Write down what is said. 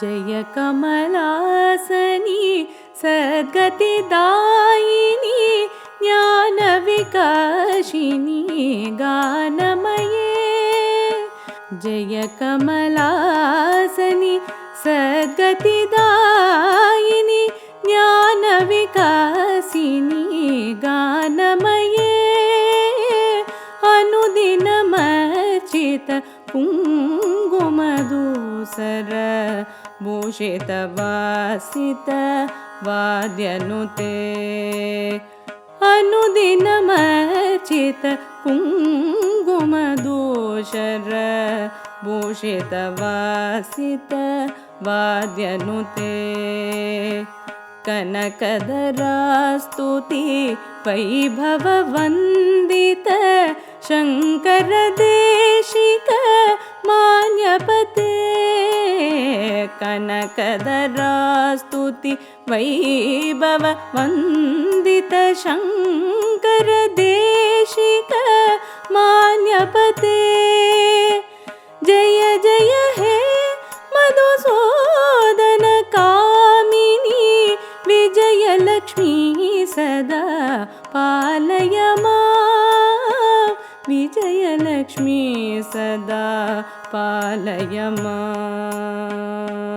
जय कमलासनी सद्गतिदायिनी ज्ञानविकासिनी गानमये। जय कमलासनी सद्गतिदायिनी ज्ञानविकासिनी गानमये। अनुदिनमर्चित कुङ्कुमधूसर भूषितवासित वाद्यनुते। अनुदिनमर्चित कुङ्कुमधूसर भूषितवासित वाद्यनुते। कनकधरास्तुति वैभववन्दित शङ्कर देशिक मान्यपते। कनकधरास्तुति वैभववन्दित शङ्कर देशिक मान्यपते। जय जय हे मधुसूदन कामिनी विजयलक्ष्मी सदा पालय मां। विजयलक्ष्मी सदा पालय मां।